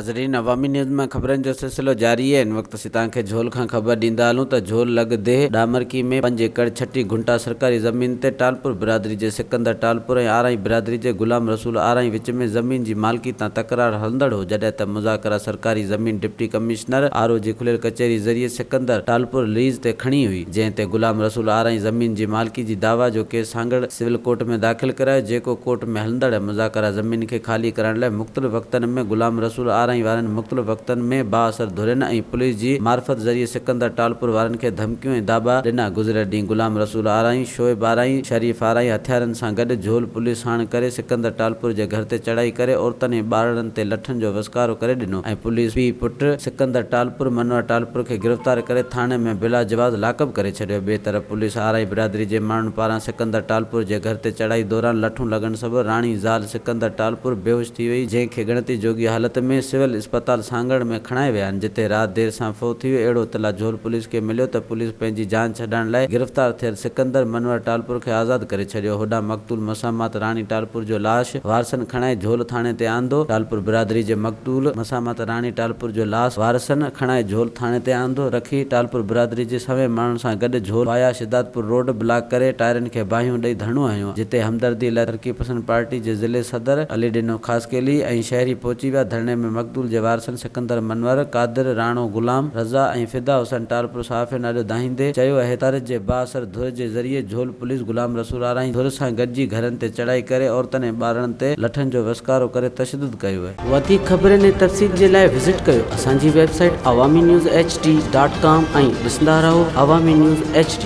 नाज़रीन, अवामी न्यूज़ में ख़बरनि जो सिलसिलो जारी है। इन वक्त असीं तव्हांखे झोल खां ख़बर ॾींदा हलूं त झोल लॻदे डामरकी में 5 एकड़ 6 गुंठा सरकारी ज़मीन ते टालपुर बिरादरी जे सिकंदर टालपुर ऐं आराई बिरादरी जे गुलाम रसूल आराई विच में ज़मीन जी मालिकी तां तकरार हलंदड़ हो, जॾहिं त मुज़ाकरा सरकारी ज़मीन डिप्टी कमिश्नर आरओ जी खुलियल कचहरी ज़रिए सिकंदर टालपुर लीज़ ते खणी हुई, जंहिं ते गुलाम रसूल आराई ज़मीन जी मालिकी जी दावा जो केस सांगड़ सिविल कोर्ट में दाख़िल करायो, जेको कोर्ट में हलंदड़ मुज़ाकरा ज़मीन खे ख़ाली करण लाइ मुख़्तलिफ़ वक़्तनि में गुलाम रसूल आराई वारनि मुख़्तलिफ़ वक़्तनि में बाअसर धुरियुनि ऐं पुलिस जी मार्फत ज़रिए सिकंदर टालपुर वारनि खे धमकियूं ऐं दाबा ॾिना। गुज़िरियल ॾींहुं गुलाम रसूल आराई, शोएब आराई, शरीफ आराई हथियारनि सां गॾु झोल पुलिस हाणे करे सिकंदर टालपुर जे घर ते चढ़ाई करे औरतुनि ऐं ॿारनि ते लठनि जो वसकारो करे ॾिनो ऐं पुलिस पीउ पुटु सिकंदर टालपुर मनोहर टालपुर खे गिरफ़्तार करे थाणे में बिला जवाज़ लाकअप करे छॾियो। ॿिए तरफ़ पुलिस आराई बिरादरी जे माण्हुनि पारां सिकंदर टालपुर जे घर ते चढ़ाई दौरान लठूं लॻण सबबि राणी ज़ाल सिकंदर टालपुर बेहोश थी वई, जंहिंखे ॻणती जोगी हालत में सिविल अस्पताल सांगड़ में खणाए विया आहिनि, जिते राति देर सां फ़ौत थी वियो। अहिड़ो इतला झोल पुलिस खे मिलियो त पुलिस पंहिंजी जान छॾाइण लाइ गिरफ़्तार थियल सिकंदर मनोहर टालपुर खे आज़ादु करे छॾियो। होॾां मक़तूल मसामात राणी टालपुर जो लाश वारसनि खणाए झोल थाणे ते आंदो। टालपुर बिरादरी जे मक़तूल मसामात राणी टालपुर जो लाश वारसनि खणाए झोल थाणे ते आंदो रखी टालपुर बिरादरी जे सवे माण्हुनि सां गॾु झोल वाया शिदातपुर रोड ब्लॉक करे टायरनि खे बाहियूं ॾेई धरणो हंयो, जिते हमदर्दी लाइ तरक़ी पसंद पार्टी जे ज़िले सदर अली ॾिनो ख़ासकेली ऐं शहरी पहुची विया। धरणे में मक़तूल जे वारसनि सिकंदर मनवर, कादिर, राणो गुलाम रज़ा ऐं फिदा हुसैन टालपुर सहाफ़ियुनि ॾाढो दाहींदे चयो आहे त जे बाअसर धुर जे ज़रिए झोल पुलिस गुलाम रसूल आराई धुर सां गॾिजी घरनि ते चढ़ाई करे औरतुनि ऐं ॿारनि ते लठनि जो वसकारो करे तशदुद कयो आहे। वधीक ख़बरनि ऐं तफ़सील जे लाइ विज़िट कयो असांजी वेबसाइट awamiNewsHD.com ऐं ॾिसंदा रहो अवामी न्यूज़ HD।